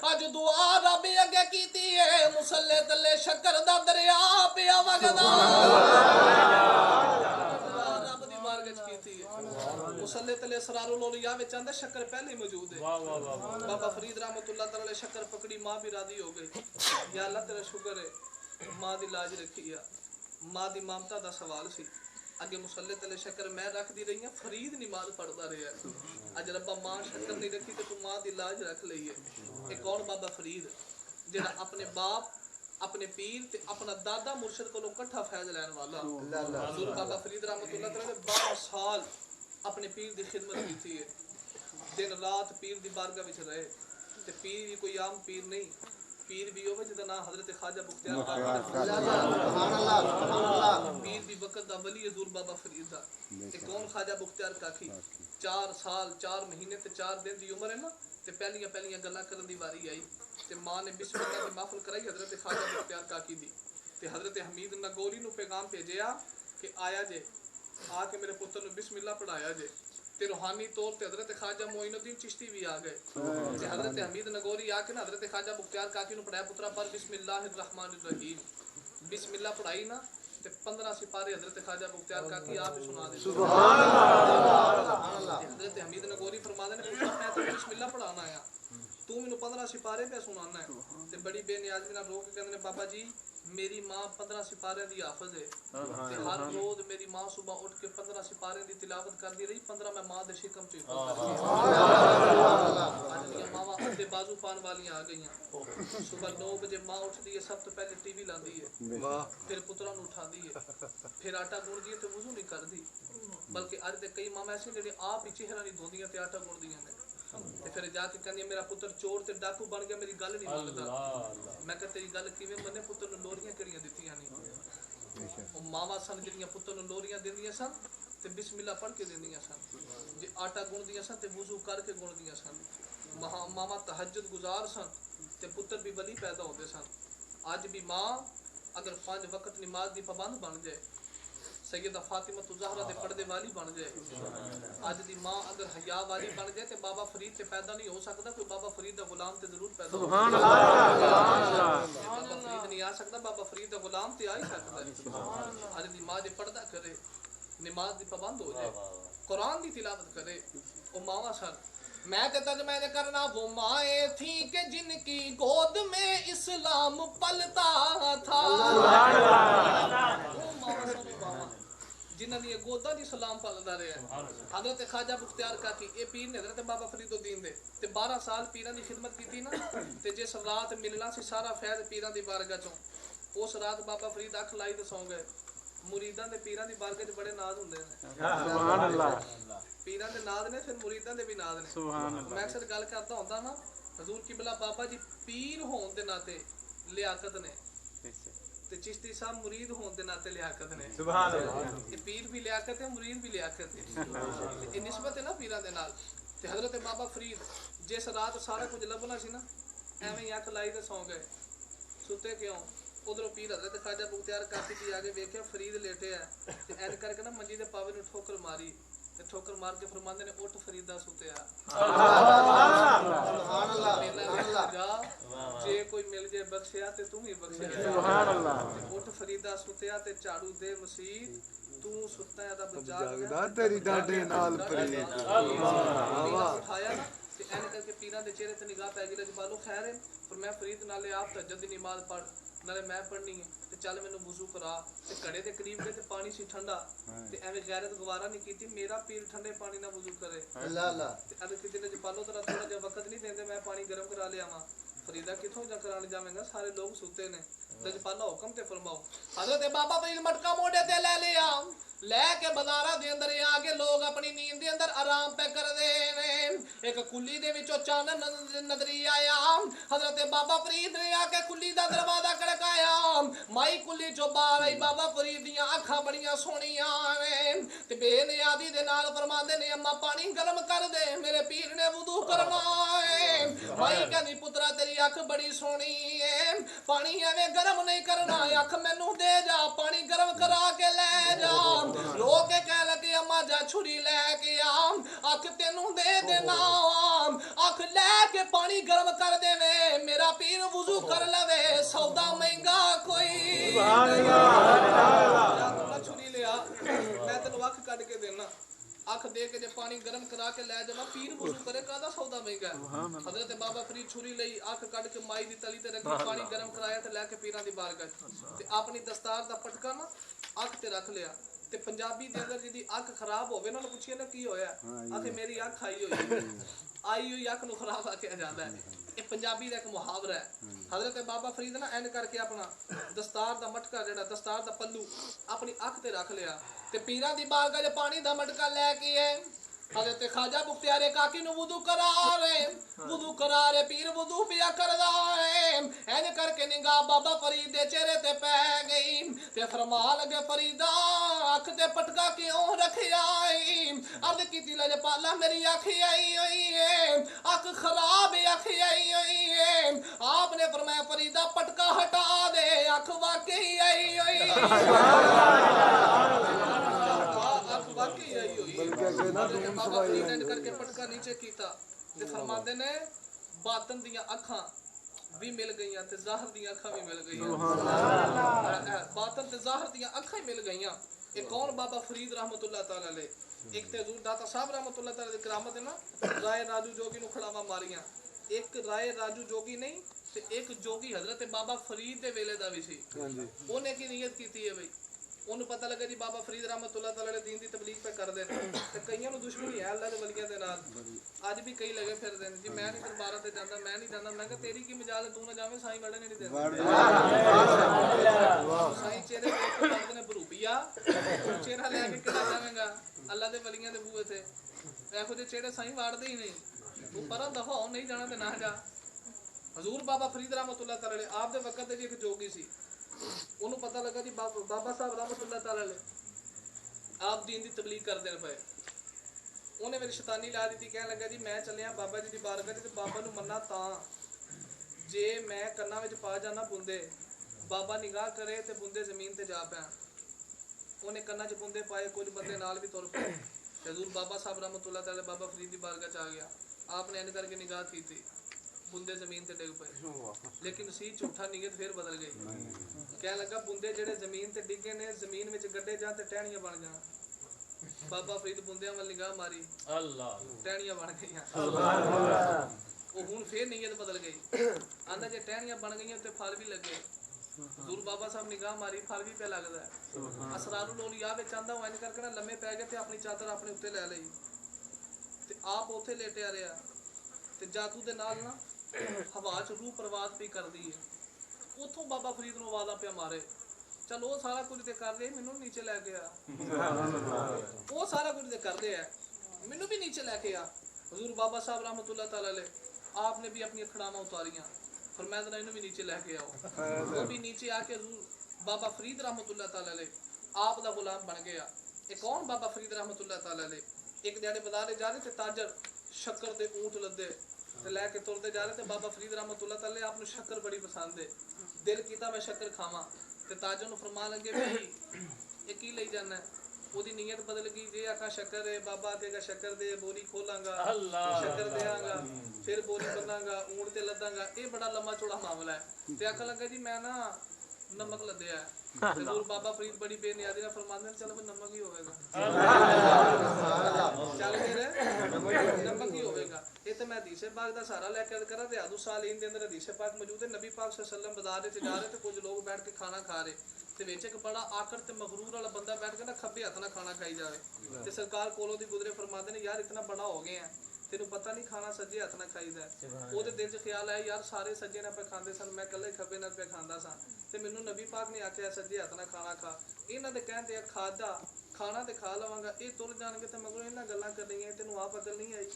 अज दुआ रब अगे कीती है, मुसल्ले तले शक्कर दा दरिया पिया वगदा, रब दी बारगाह च कीती है, मुसल्ले तले सरारुल औलिया विच आंदा शक्कर पहले ही मौजूद है। बाबा फरीद रहमतुल्लाह तआला शक्कर पकड़ी, मां भी राजी हो गई, या अल्लाह तेरा शुक्र है मां दी लाज रखी है, मां दी ममता दा सवाल सी, अगे मुसल्ले तले शक्कर मैं रख दी रही, फरीद नमाज पढ़ता रहा, अज रब्बा मां शक्कर नहीं रखी तो तू मां दी लाज रख ली है। एक कौन बाबा फरीद जेड़ा अपने बाप अपने पीर ते अपना दादा मुर्शिद को इकट्ठा फैज लैन वाला, हजूर बाबा फरीद रहमतुल्लाह तआला ने 12 साल अपने पीर दी खिदमत की है, दिन रात पीर दी बारगाह विच रहे, ते पीर भी कोई आम पीर नहीं, पीर भी होवे जिदा नाम हजरत ख्वाजा मुख्तियार पीर भी वक्त दा वली हजूर बाबा फरीद दा, ते कौन ख्वाजा मुख्तियार काकी 4 साल 4 महीने ते 4 दिन दी उम्र है ना, ते पहलियां गल्लां करन दी वारी आई, ते मां ने बिस्मिल्लाह दी महफिल कराई हजरत ख्वाजा मुख्तियार काकी दी, ते हजरत हमीद नगौरी नु पैगाम भेजिया कि आया जे आके मेरे पुत्र नु बिस्मिल्लाह पढ़ाया जे, ते रूहानी तौर ते हजरत ख्वाजा मोइनुद्दीन चिश्ती भी आ गए, ते हजरत हमीद नगौरी आके ना हजरत ख्वाजा मुख्तियार काकी नु पढ़ाया, पुत्रा पर बिस्मिल्लाहिर रहमानिर रहीम, बिस्मिल्लाह पढ़ाई ना, ते 15 सिपारे हजरत ख्वाजा मुख्तियार काकी आप ही सुना दे, सुभान अल्लाह। हजरत हमीद नगौरी फरमाते ने पुत्रा मैं तो बिस्मिल्लाह पढ़ाना आया, तू मैनू 15 सिपारे पे सुनाना है, ते बड़ी बेनियाज़ी नाल रो के कहंदे ने बाबा जी मेरी मां 15 सिपारे दी हाफिज है, ते हर रोज मेरी मां सुबह उठ के 15 सिपारे दी तिलावत करदी रही, 15 मैं मां दे शिकम च मावा अद्दे बाजू पान वाली आ गईयां, सुबह 9 बजे मां उठदी है, सब तो पहले टीवी लांदी है, फिर पुत्रा नु उठांदी है, फिर आटा गुनदी है ते वुजू नहीं करदी, बल्कि अज ते कई मां ऐसी जेहड़ी आप ही चेहरा नहीं धोंदियां ते आटा गुनदियां ने, ते फिर जाके कहंदी मेरा पुत्र चोर ते डाकू बन गया, मेरी गल नहीं मनदा, मैं कह तेरी गल किवें मन्ने, पुत्र नु लोरियां किहड़ियां दित्तियां नहीं, ओ मावा सन जिहड़ियां पुत्र नु लोरियां दिंदियां सन ते बिस्मिल्लाह पढ़ के दिंदियां सन, जे आटा गुनदियां सन ते वुजू करके गुनदियां सन, मावा तहज्जुद गुजार सन ते पुत्र भी वली पैदा होंदे सन। अज भी मां अगर 5 वक्त नमाज दी पाबंद बन जाए, सैयदा फातिमा ज़हरा दे पर्दे वाली बन जाए। अज दी मां अगर हया वाली बन जाए तो बाबा फरीद ते पैदा नहीं हो सकता, कोई बाबा फरीद दा गुलाम ते जरूर पैदा हो। सुभान अल्लाह। बाबा फरीद नहीं आ सकता, बाबा फरीद दा गुलाम ते आ ही सकता है। अज दी मां जे पर्दा करे, नमाज दी पाबंद हो जाए, कुरान दी तिलावत करे, ओ मावा सन। मैं ते तर्जमा करना, वो माए थी कि जिनकी गोद में इस्लाम पलता था। जिन्हां दी गोदा दी सलाम पलदा रहा। हजरत ख्वाजा मुख्तियार काकी ए पीर ने हजरत बाबा फरीदुद्दीन दे ते 12 साल पीरां दी खिदमत कीती ना, ते जिस रात मिलना सी सारा फैज़ पीरां दी बारगाह चों, उस रात बाबा फरीद अख लाई ते सौ गए। मुरीदां दे पीरां दी बारगाह च बड़े नाज हुंदे ने। सुभान अल्लाह। पीरां दे नाज ने, फिर मुरीदां दे भी नाज ने। सुभान अल्लाह। मैं अक्सर गल करदा हुंदा ना, हजूर किबला बाबा जी पीर होण दे नाते लियाकत ने, ते चिश्ती साहब मुरीद होने के नाते लियाकत ने। सुभान अल्लाह। ये पीर भी लियाकत है, मुरीद भी लियाकत है। ये निस्बत है ना पीरां दे नाल। ते हजरत बाबा फरीद जिस रात सारा कुछ लभना सी ना, एवें ही अख लाई ते सौ गए। सुते क्यों? उधरों पीर हजरत ख्वाजा मुख्तियार काकी जी आगे वेख्या फरीद लेटे है, ते ऐन करके ना मंजी दे पावे नूं ठोकर मारी, ते ठोकर मार के फरमांदे ने, उठ फरीदा सुतिया। सुभान अल्लाह। जा जे कोई मिल जाए बख्शिया ते तू ही बख्शिया। सुभान अल्लाह। उठ फरीदा सुतिया ते झाड़ू दे मसीद, तू सुता है रब जागदा तेरी डांडे नाल फरीद। अल्लाह उठाया ना, ते ऐन करके पीरां दे चेहरे ते निगाह पै गई। जबालो खैर है, पर मैं फरीद नाले आप तहज्जुद दी नमाज पढ़, नाले मैं पढ़नी है, ते चल मैनू वुजू करा। ते घड़े दे करीब गए ते पानी सी ठंडा, ते एवें गैरत गवारा नहीं कीती, मेरा पीर ठंडे पानी ना वुजू करे। अल्लाह अल्लाह। ते अद किते ने जबालो तेरा थोड़ा जिहा वक्त नहीं देंदे, मैं पानी गर्म करा लिया वा। फरीदा किथों जा कराने जावेंगा, सारे लोग सुते ने। लजपाला हुक्म ते फरमाओ। हजरत बाबा फरीद मटका मोढे ते ले लिया, लैके बाजारा दे अंदर आके लोग अपनी नींद दे अंदर आराम पे कर दे ने। एक कुली दे विचों चानन नजरी आया। हजरत बाबा फरीद ने आके कुली दा दरवाजा खड़काया। माई कुली चों बाहर आई। बाबा फरीद दियां अखां बड़ियां सोहणियां ने, ते बेनियादी दे नाल फरमांदे ने, अम्मा पानी गर्म कर दे, मेरे पीर ने वुदू करना है। माई कहंदी, पुत्रा तेरी अख बड़ी सोहनी है, पानी एवें गर्म नहीं करना, अख मैनू दे जा, पानी गर्म करा के ले जा। लोग कह लगे, अम्मा जा छुरी लैके आ, अख तेनू दे देना। अख लैके पानी गर्म कर देवे, मेरा पीर वुजू कर लवे, सौदा महंगा कोई। छुरी लिया, मैं तेनू अख कट के देना, अख दे के जे पानी गर्म करा के लै जावा, पीर वुजू करे, कादा सौदा महंगा है। हजरत बाबा फरीद छुरी लई, अख कट के माई दी तली ते रखी, पानी गर्म कराया ते लैके पीरां दी बारगाह ते अपनी दस्तार दा पटका ना अख ते रख लिया। ते पंजाबी दे अंदर जिहदी अख खराब होवे ना, पुछिए ना की होया, आखे मेरी अख आई हुई अख नूं खराब आख्या जांदा है। ये पंजाबी दा एक मुहावरा है। हजरत बाबा फरीद ना एंड करके अपना दस्तार दा मटका जिहड़ा दस्तार दा पल्लू अपनी अख ते रख लिया, ते पीरां दी बारगाह च पानी दा मटका लैके आए। हजरत ख्वाजा मुख्तियार काकी नूं वुदू करा रे पीर वुदू पिया करदा है। एंज करके निगाह बाबा फरीद दे चेहरे ते पै गई, ते फरमा लगे, फरीदा अख ते पटका क्यों रखिया है? अर्ज कीती, लजपाला मेरी अख आई हुई है, अख खराब अख आई हुई है। आपने फरमाया, फरीदा पटका हटा दे, अख वाकई आई हुई करके पटका नीचे कीता, ते फरमाते ने, बातन दियां अखां भी मिल गईयां ते ज़ाहिर दियां अखां भी मिल गईयां। बातन ते ज़ाहिर दियां अखां ही मिल गईयां। एक कौन? बाबा फरीद रहमतुल्लाह तआला अलैह। एक ते हजूर दाता साहब रहमतुल्लाह तआला दी करामत है ना, राय राजू जोगी नूं खड़ावा मारियां। एक राय राजू जोगी नहीं, ते एक जोगी हजरत बाबा फरीद दे वेले दा भी सी। ओने की नीयत कीती है बई, ਉਹਨੂੰ पता लगा जी बाबा फरीद रहमतुल्लाह तआला अलैह दीन दी तबलीग पे कर दे, ते कईयां नूं दुश्मनी है अल्लाह दे वलियां दे नाल। अज भी कई लगे फिरदे ने जी, मैं नहीं दरबारां ते जांदा, मैं नहीं जांदा। मैं कहा तेरी की मजाल, तू ना जावे, साईं वड़न नहीं देंदे। साईं चेहरे पे लगदे ने बरूपिया, चेहरा लेके किदा जावेंगा अल्लाह दे वलियां दे बूहे ते? एहो जे चेहरे साईं वाड़दे ही नहीं। तू परां दफा हो, नहीं जाना ते ना जा। हजूर बाबा फरीद रहमतुल्लाह तआला अलैह आप दे वक्त ते जी एक जोगी सी, ਉਹਨੂੰ पता लगा जी बाबा साहब रहमतुल्लाह तआला अलैह आप दीन दी तबलीग करदे ने पए। ਉਹਨੇ मेरी शैतानी ला दी, कहने लगा जी मैं चलिया बाबा जी दी बारगाह ते बाबा नूं मन्ना तां जे मैं कन्नां विच पा जाना बुंदे, बाबा निगाह करे ते बुंदे जमीन ते जा पैण। ਉਹਨੇ ਕੰਨਾਂ 'ਚ ਬੁੰਦੇ ਪਾਏ, ਕੁਝ ਬੰਦੇ ਨਾਲ ਵੀ ਤੁਰ ਪਏ। ਹਜ਼ੂਰ ਬਾਬਾ ਸਾਹਿਬ ਰਹਿਮਤੁल्लाह तआला ਬਾਬਾ ਫਰੀਦ ਦੀ ਬਾਰਗਾਹ 'ਚ ਆ ਗਿਆ। आपने इन करके निगाह की थी, बुंदे जमीन ते डिग पे, लेकिन सी झूठा नीयत फिर बदल गई। कह लगा बुंदे जेड़े जमीन ते डिगे ने जमीन विच गड्ढे जान ते टहनियां बन जान। बाबा फरीद बुंदियां वल निगाह मारी, अल्लाह, टहनियां बन गईयां। वो हुण फिर नीयत बदल गई, आंदा जे टहनियां बन गईयां ते फल भी लगे। हजूर बाबा साहब निगाह मारी, फल भी पे लगदा है। असरारुल औलिया विच आंदा वो इन करके ना लम्मे पै गए ते अपनी चादर अपने उत्ते लै लई ते आप उत्थे लेटिया रहा ते जादू दे नाल ना हवा च रूह परवाज भी करदी है। उथों बाबा फरीद नूं आवाज़ पे मारे, चल वो सारा कुछ ते कर ले, मैनू नीचे लैके आ। वो सारा कुछ ते कर लिया, मैनू भी नीचे लैके आ। हजूर बाबा साहब रहमतुल्लाह तआला अलैह आपने भी अपनी अखड़ावां उतारियां, फरमाया जरा इनू भी नीचे लैके आओ। वो भी नीचे आके हजूर बाबा फरीद रहमतुल्लाह तआला अलैह आप दा गुलाम बन गया। एक कौन बाबा फरीद रहमतुल्लाह तआला अलैह एक दिहाड़े बाजार जा रहे थे, ताजर शक्कर दे ऊंट लदे ते लैके तुरते जा रहे थे। बाबा फरीद रहमतुल्लाह तआला आपनू शक्कर बड़ी पसंद है, दिल कीता मैं शक्कर खावां ते ताजर नूं फरमान लगे भाई ये की लई जाना है। ओदी नीयत बदल गई, जे आखा शक्कर है, बाबा आखेगा शक्कर दे, बोरी खोलांगा, शक्कर देआंगा, फिर बोरी बनांगा, ऊंट ते लदांगा, ये बड़ा लम्मा चौड़ा मामला है। ते आखा लगा जी मैं ना नमक लदया है। हजूर बाबा फरीद बड़ी बेनियादी ना फरमांदे चल फिर नमक ही होवेगा, चल फिर नमक ही होवेगा। ये तो मैं हदीस पाक दा सहारा लेके करा, रियादुस सालिहीन दे अंदर हदीस पाक मौजूद है। नबी पाक सल्लल्लाहु अलैहि वसल्लम बाजार विच जा रहे थे, कुछ लोग बैठ के खाना खा रहे ते विच एक बड़ा आकड़ ते मगरूर वाला बंदा बैठ के ना खब्बे हत्थ नाल खाना खाई जावे ते सरकार कोलों दी गुजरे फरमांदे ने यार इतना बड़ा हो गए हैं, तेनू पता नहीं खाना सज्जे हत्थ नाल खाईदा है। ओदे दिल च ख्याल आया यार सारे सज्जे नाल पे खांदे सन, मैं कल्ले खब्बे नाल पे खांदा सा ते मैनू नबी पाक ने आख्या सज्जे हत्थ नाल खाना खा। इन्हां दे कहण ते खादा खाना ते खा लवांगा, ये तुर जाणगे ते मगरों इन्हां गल्लां करनियां, तेनू आप अकल नहीं आई।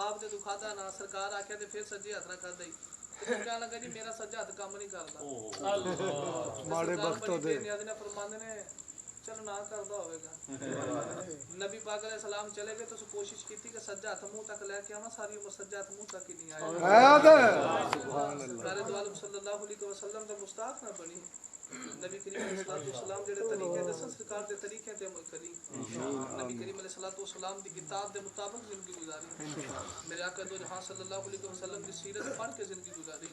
आप ते तू खादा ना, सरकार आख्या ते फिर सज्जे हत्थ नाल खादा ही। कहण लगा जी मेरा सज्जा हत्थ काम नहीं करदा। माड़े वक्त दे फरमांदे ने चल ना करदा होवेगा। नबी पाक अलैहि सलाम चले गए, तो कोशिश की कि सज्जा हत्थ मुंह तक लेके आवां, सारी उम्र सज्जा हत्थ मुंह तक ही नहीं आया। सुभान अल्लाह, दो सल्लल्लाहु अलैहि वसल्लम दा गुस्ताख ना बनी। नबी करीम अलैहि सलाम जेड़े तरीके दसन सरकार दे तरीके ते अमल करी। नबी करीम अलैहि सलाम दी किताब दे मुताबिक जिंदगी गुजारी। मेरे आका दो जहां सल्लल्लाहु अलैहि वसल्लम दी सीरत पढ़ के जिंदगी गुजारी।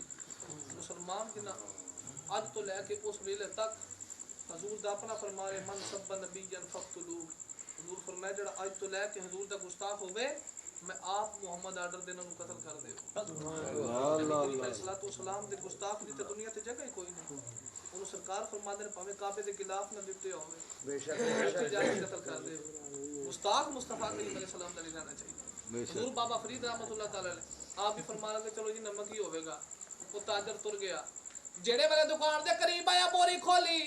मुसलमान की ना अज तो लेके उस वेले तक हजूर दा अपना फरमाए मन सब्बा नबीयन फक्तुलू। हजूर फरमाया जेड़ा अज तो लेके हजूर दा गुस्ताख होवे मैं आप मुहम्मद आर्डर देना नु कत्ल कर दे। नबी करीम अलैहि सलाम दे गुस्ताख दी ते दुनिया ते जगह ही कोई नहीं। उन्होंने सरकार फरमाते हैं भावें काबे के खिलाफ ना लिपटे होवे बेशक जाके कत्ल कर दे। गुस्ताख मुस्तफा करीम अलैहि सलाम दा नहीं जाना चाहिए। हजूर बाबा फरीद रहमतुल्लाह तआला अलैह आप भी फरमा रहे चलो जी नमक ही होवेगा। वो ताजर तुर गया, जेड़े वाले दुकान दे करीब आया बोरी खोली,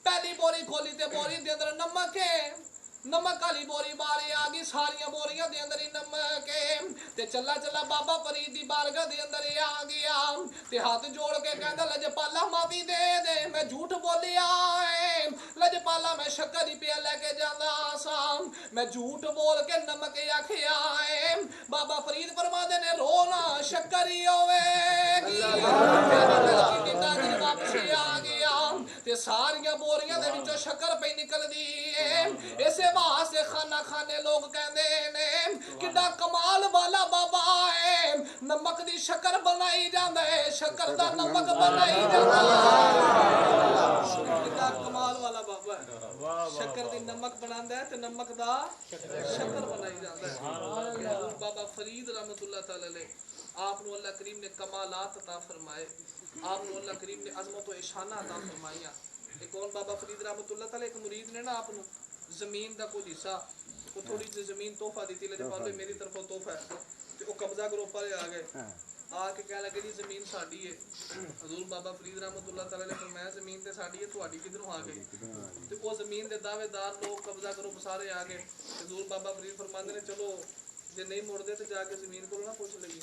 पहली बोरी खोली ते बोरी दे अंदर नमक है। नमक वाली बोरी बारे आ गई, सारिया बोरियां दे अंदर ही नमक है ते चला चला बाबा फरीद दी बारगाह दे अंदर ही आ गया ते हाथ जोड़ के कहंदा लजपाला माफी दे दे, मैं झूठ बोलिया है लजपाला, मैं शक्कर ही पिया लेके जांदा सा, मैं झूठ बोल के नमक आखिया है। बाबा फरीद फरमांदे ने रोना शक्कर ही होवेगी। वापसी आ गया ते सारिया बोरियां दे विचों शक्कर पे निकलदी है। इसे वास्ते खाना खाने लोग कहते ने किड्डा कमाल वाला बाबा है, नमक दी शक्कर बनाई जांदा है, शक्कर दा नमक बनाई जांदा है। किड्डा कमाल वाला बाबा है, शक्कर दी नमक बनांदा है ते नमक दा शक्कर बनाई जांदा है। बाबा फरीद रहमतुल्लाह तआला अलैह आप नु अल्लाह करीम ने कमालात अता फरमाए, आप नु अल्लाह करीम ने अजमत व इशाना अता फरमाइयां। एक और बाबा फरीद रहमतुल्लाह तआला एक मुरीद ने ना आप नु जमीन का कुछ हिस्सा वो थोड़ी सी जमीन तोहफा दी थी, लजपाल मेरी तरफों तोहफा है ते वो कब्जा करो पर आ गए आके कह लगे जी जमीन साडी है। हजूर बाबा फरीद रहमतुल्लाह तआला ने फरमाया जमीन ते साडी है, तुहाडी किधरों आ गई? ते वो जमीन दे दावेदार लोग कब्जा करो सारे आ गए। हजूर बाबा फरीद फरमांदे ने चलो जे नहीं मुड़दे तो जाके जमीन को ना पूछ लगी,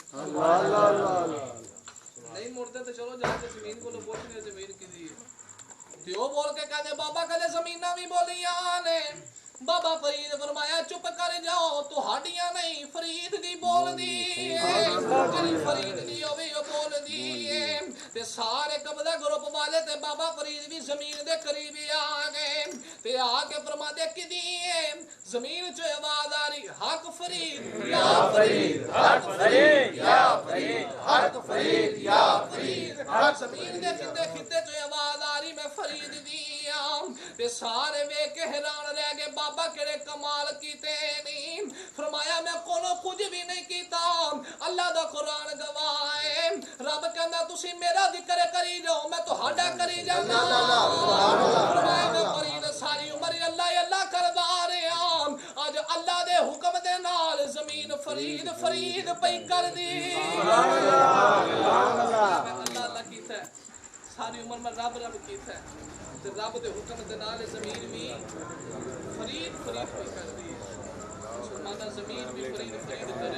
नहीं मुड़दे तो चलो जाके जमीन को पूछ लिया जमीन किदी है। ते वो बोल के कहते बाबा कहते जमीना भी बोलियां ने। बाबा फरीद फरमाया चुप कर जाओ, तुहाडियां नहीं फरीद दी बोलदी है, फरीद दी होवे ओ बोलदी है ते सारे कब्जा दा ग्रुप वाले ते बाबा फरीद भी जमीन दे करीब आ गए ते आके फरमांदे किदी जमीन च आवाज आ रही हक फरीद या फरीद हक फरीद या फरीद हक फरीद या फरीद जमीन दे खिते खिते च आवाज आ रही मैं फरीद दी ते सारे वेख के हैरान रह गए बाबा केड़े कमाल कीते नहीं फरमाया मैं कोनो कुछ भी नहीं कीता अल्लाह दा कुरान गवाह है रब कहंदा तुसी मेरा जिक्र करी जाओ मैं तुहाडा करी जांदा फरमाया मैं फरीद सारी उम्र अल्लाह अल्लाह करदा रहा आज अल्लाह दे हुक्म दे नाल जमीन फरीद फरीद पई कर दी सुभान अल्लाह अल्लाह कीता सारी उम्र में रब रब कीता ते रब दे हुक्म दे नाल जमीन भी फरीद फरीद पई कर दी मुसलमान जमीन भी फरीद फरीद करे